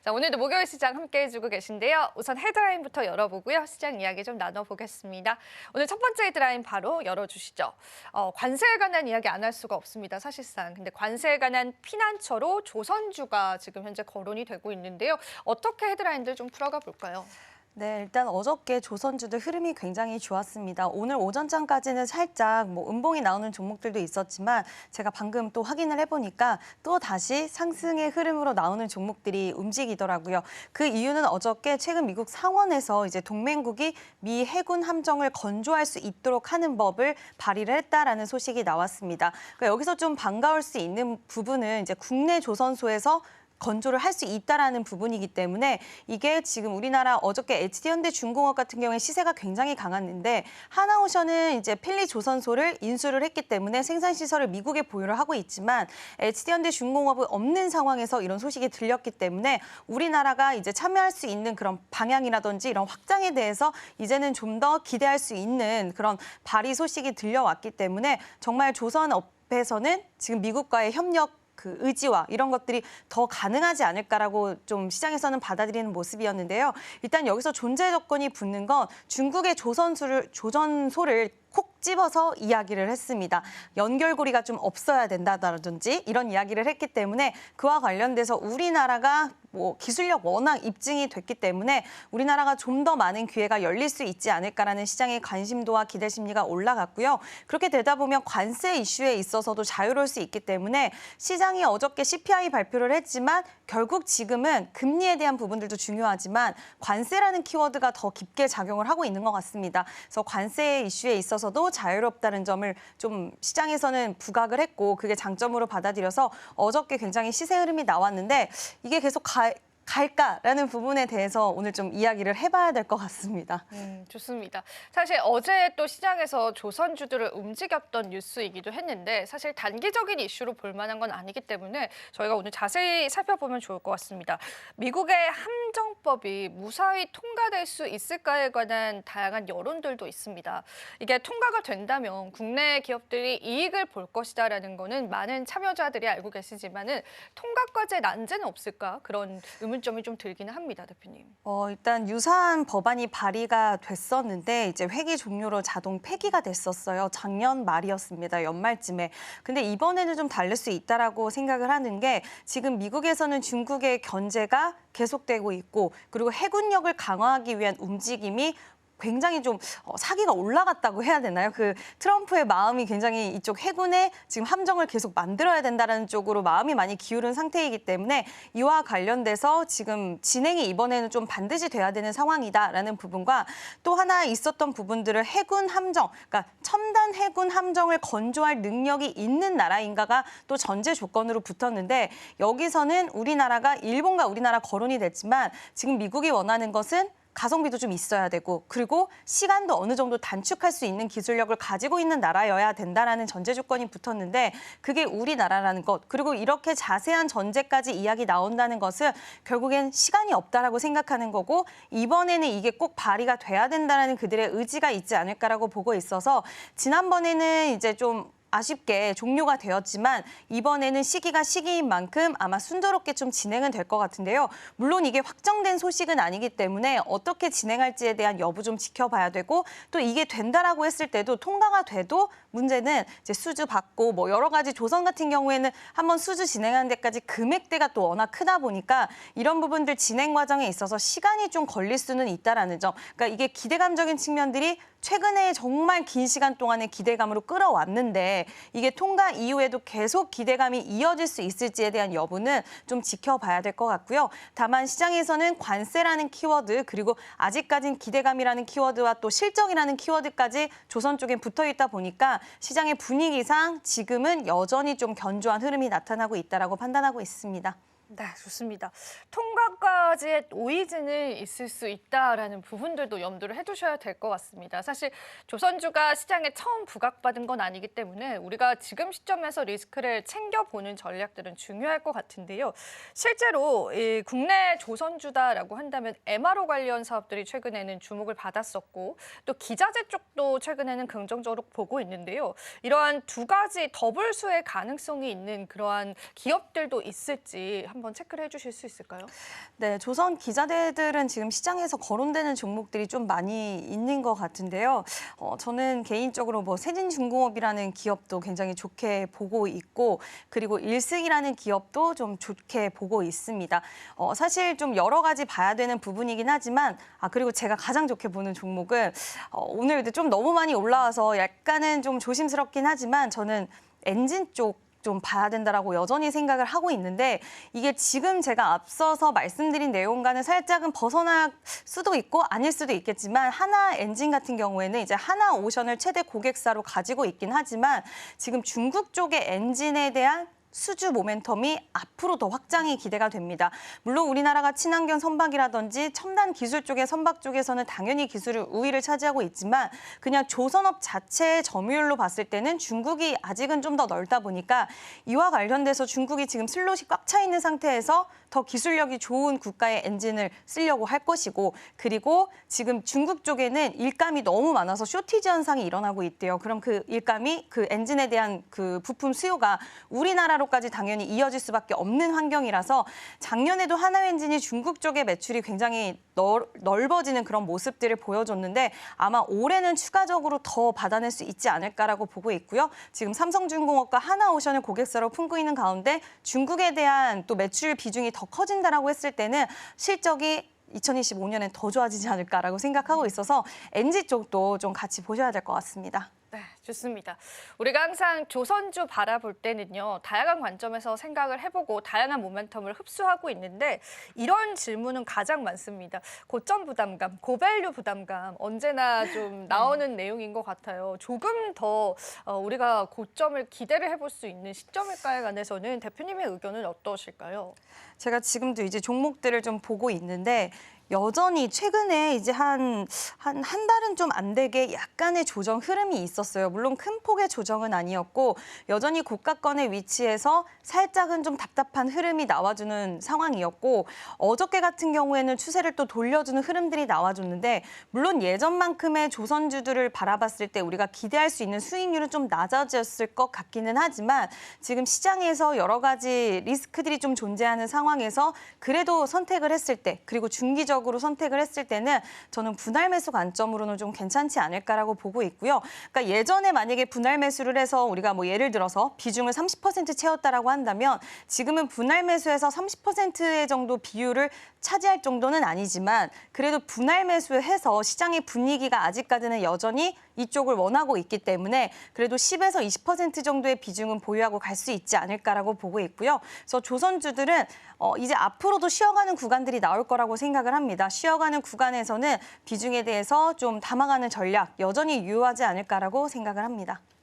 자, 오늘도 목요일 시장 함께 해주고 계신데요. 우선 헤드라인부터 열어보고요. 시장 이야기 좀 나눠보겠습니다. 오늘 첫 번째 헤드라인 바로 열어주시죠. 관세에 관한 이야기 안 할 수가 없습니다. 사실상. 근데 관세에 관한 피난처로 조선주가 지금 현재 거론이 되고 있는데요. 어떻게 헤드라인들 좀 풀어가 볼까요? 네, 일단 어저께 조선주들 흐름이 굉장히 좋았습니다. 오늘 오전장까지는 살짝 음봉이 나오는 종목들도 있었지만 제가 방금 또 확인을 해보니까 또 다시 상승의 흐름으로 나오는 종목들이 움직이더라고요. 그 이유는 어저께 최근 미국 상원에서 이제 동맹국이 미 해군 함정을 건조할 수 있도록 하는 법을 발의를 했다라는 소식이 나왔습니다. 그러니까 여기서 좀 반가울 수 있는 부분은 이제 국내 조선소에서 건조를 할 수 있다라는 부분이기 때문에 이게 지금 우리나라 어저께 HD현대중공업 같은 경우에 시세가 굉장히 강했는데 하나오션은 이제 필리조선소를 인수를 했기 때문에 생산 시설을 미국에 보유를 하고 있지만 HD현대중공업은 없는 상황에서 이런 소식이 들렸기 때문에 우리나라가 이제 참여할 수 있는 그런 방향이라든지 이런 확장에 대해서 이제는 좀 더 기대할 수 있는 그런 발의 소식이 들려왔기 때문에 정말 조선업에서는 지금 미국과의 협력 그 의지와 이런 것들이 더 가능하지 않을까라고 좀 시장에서는 받아들이는 모습이었는데요. 일단 여기서 존재 조건이 붙는 건 중국의 조선소를 콕 집어서 이야기를 했습니다. 연결고리가 좀 없어야 된다든지 이런 이야기를 했기 때문에 그와 관련돼서 우리나라가 기술력 워낙 입증이 됐기 때문에 우리나라가 좀 더 많은 기회가 열릴 수 있지 않을까라는 시장의 관심도와 기대 심리가 올라갔고요. 그렇게 되다 보면 관세 이슈에 있어서도 자유로울 수 있기 때문에 시장이 어저께 CPI 발표를 했지만 결국 지금은 금리에 대한 부분들도 중요하지만 관세라는 키워드가 더 깊게 작용을 하고 있는 것 같습니다. 그래서 관세 이슈에 있어서도 자유롭다는 점을 좀 시장에서는 부각을 했고 그게 장점으로 받아들여서 어저께 굉장히 시세 흐름이 나왔는데 이게 계속 갈까라는 부분에 대해서 오늘 좀 이야기를 해봐야 될 것 같습니다. 좋습니다. 사실 어제 또 시장에서 조선주들을 움직였던 뉴스이기도 했는데 사실 단기적인 이슈로 볼 만한 건 아니기 때문에 저희가 오늘 자세히 살펴보면 좋을 것 같습니다. 미국의 함정법이 무사히 통과될 수 있을까에 관한 다양한 여론들도 있습니다. 이게 통과가 된다면 국내 기업들이 이익을 볼 것이다라는 거는 많은 참여자들이 알고 계시지만은 통과까지의 난제는 없을까? 그런 의문점이 좀 들기는 합니다, 대표님. 일단 유사한 법안이 발의가 됐었는데 이제 회기 종료로 자동 폐기가 됐었어요. 작년 말이었습니다. 연말쯤에. 근데 이번에는 좀 다를 수 있다라고 생각을 하는 게 지금 미국에서는 중국의 견제가 계속되고 있고 그리고 해군력을 강화하기 위한 움직임이 굉장히 좀 사기가 올라갔다고 해야 되나요? 그 트럼프의 마음이 굉장히 이쪽 해군에 지금 함정을 계속 만들어야 된다는 쪽으로 마음이 많이 기울은 상태이기 때문에 이와 관련돼서 지금 진행이 이번에는 좀 반드시 돼야 되는 상황이다라는 부분과 또 하나 있었던 부분들을 해군 함정, 그러니까 첨단 해군 함정을 건조할 능력이 있는 나라인가가 또 전제 조건으로 붙었는데 여기서는 우리나라가 일본과 우리나라 거론이 됐지만 지금 미국이 원하는 것은 가성비도 좀 있어야 되고 그리고 시간도 어느 정도 단축할 수 있는 기술력을 가지고 있는 나라여야 된다라는 전제 조건이 붙었는데 그게 우리나라라는 것 그리고 이렇게 자세한 전제까지 이야기 나온다는 것은 결국엔 시간이 없다라고 생각하는 거고 이번에는 이게 꼭 발의가 돼야 된다는 그들의 의지가 있지 않을까라고 보고 있어서 지난번에는 이제 좀 아쉽게 종료가 되었지만 이번에는 시기가 시기인 만큼 아마 순조롭게 좀 진행은 될 것 같은데요. 물론 이게 확정된 소식은 아니기 때문에 어떻게 진행할지에 대한 여부 좀 지켜봐야 되고 또 이게 된다라고 했을 때도 통과가 돼도 문제는 이제 수주 받고 여러 가지 조선 같은 경우에는 한번 수주 진행하는 데까지 금액대가 또 워낙 크다 보니까 이런 부분들 진행 과정에 있어서 시간이 좀 걸릴 수는 있다라는 점. 그러니까 이게 기대감적인 측면들이 최근에 정말 긴 시간 동안의 기대감으로 끌어왔는데 이게 통과 이후에도 계속 기대감이 이어질 수 있을지에 대한 여부는 좀 지켜봐야 될 것 같고요. 다만 시장에서는 관세라는 키워드 그리고 아직까진 기대감이라는 키워드와 또 실적이라는 키워드까지 조선 쪽에 붙어 있다 보니까 시장의 분위기상 지금은 여전히 좀 견조한 흐름이 나타나고 있다라고 판단하고 있습니다. 네, 좋습니다. 통과까지의 노이즈는 있을 수 있다라는 부분들도 염두를 해두셔야 될 것 같습니다. 사실 조선주가 시장에 처음 부각받은 건 아니기 때문에 우리가 지금 시점에서 리스크를 챙겨보는 전략들은 중요할 것 같은데요. 실제로 이 국내 조선주다라고 한다면 MRO 관련 사업들이 최근에는 주목을 받았었고 또 기자재 쪽도 최근에는 긍정적으로 보고 있는데요. 이러한 두 가지 더블수의 가능성이 있는 그러한 기업들도 있을지 한번 체크를 해주실 수 있을까요? 네, 조선 기자재들은 지금 시장에서 거론되는 종목들이 좀 많이 있는 것 같은데요. 저는 개인적으로 뭐 세진중공업이라는 기업도 굉장히 좋게 보고 있고, 그리고 일승이라는 기업도 좀 좋게 보고 있습니다. 사실 좀 여러 가지 봐야 되는 부분이긴 하지만, 그리고 제가 가장 좋게 보는 종목은 오늘 좀 너무 많이 올라와서 약간은 좀 조심스럽긴 하지만 저는 엔진 쪽 좀 봐야 된다라고 여전히 생각을 하고 있는데 이게 지금 제가 앞서서 말씀드린 내용과는 살짝은 벗어날 수도 있고 아닐 수도 있겠지만 하나 엔진 같은 경우에는 이제 하나 오션을 최대 고객사로 가지고 있긴 하지만 지금 중국 쪽의 엔진에 대한 수주 모멘텀이 앞으로 더 확장이 기대가 됩니다. 물론 우리나라가 친환경 선박이라든지 첨단 기술 쪽의 선박 쪽에서는 당연히 기술 우위를 차지하고 있지만 그냥 조선업 자체의 점유율로 봤을 때는 중국이 아직은 좀 더 넓다 보니까 이와 관련돼서 중국이 지금 슬롯이 꽉 차 있는 상태에서 더 기술력이 좋은 국가의 엔진을 쓰려고 할 것이고 그리고 지금 중국 쪽에는 일감이 너무 많아서 쇼티지 현상이 일어나고 있대요. 그럼 그 일감이 그 엔진에 대한 그 부품 수요가 우리나라로까지 당연히 이어질 수밖에 없는 환경이라서 작년에도 하나엔진이 중국 쪽의 매출이 굉장히 넓어지는 그런 모습들을 보여줬는데 아마 올해는 추가적으로 더 받아낼 수 있지 않을까라고 보고 있고요. 지금 삼성중공업과 하나오션을 고객사로 품고 있는 가운데 중국에 대한 또 매출 비중이 더 커진다라고 했을 때는 실적이 2025년엔 더 좋아지지 않을까라고 생각하고 있어서 엔지 쪽도 좀 같이 보셔야 될 것 같습니다. 네, 좋습니다. 우리가 항상 조선주 바라볼 때는요, 다양한 관점에서 생각을 해보고 다양한 모멘텀을 흡수하고 있는데 이런 질문은 가장 많습니다. 고점 부담감, 고밸류 부담감 언제나 좀 나오는 내용인 것 같아요. 조금 더 우리가 고점을 기대를 해볼 수 있는 시점일까에 관해서는 대표님의 의견은 어떠실까요? 제가 지금도 이제 종목들을 좀 보고 있는데 여전히 최근에 이제 한 달은 좀 안 되게 약간의 조정 흐름이 있었어요. 물론 큰 폭의 조정은 아니었고 여전히 고가권의 위치에서 살짝은 좀 답답한 흐름이 나와주는 상황이었고 어저께 같은 경우에는 추세를 또 돌려주는 흐름들이 나와줬는데 물론 예전만큼의 조선주들을 바라봤을 때 우리가 기대할 수 있는 수익률은 좀 낮아졌을 것 같기는 하지만 지금 시장에서 여러 가지 리스크들이 좀 존재하는 상황에서 그래도 선택을 했을 때 그리고 중기적으로 선택을 했을 때는 저는 분할 매수 관점으로는 좀 괜찮지 않을까라고 보고 있고요. 그러니까 예전에 만약에 분할 매수를 해서 우리가 뭐 예를 들어서 비중을 30% 채웠다라고 한다면 지금은 분할 매수에서 30%의 정도 비율을 차지할 정도는 아니지만 그래도 분할 매수해서 시장의 분위기가 아직까지는 여전히 이쪽을 원하고 있기 때문에 그래도 10에서 20% 정도의 비중은 보유하고 갈 수 있지 않을까라고 보고 있고요. 그래서 조선주들은 이제 앞으로도 쉬어가는 구간들이 나올 거라고 생각을 합니다. 쉬어가는 구간에서는 비중에 대해서 좀 담아가는 전략 여전히 유효하지 않을까라고 생각을 합니다.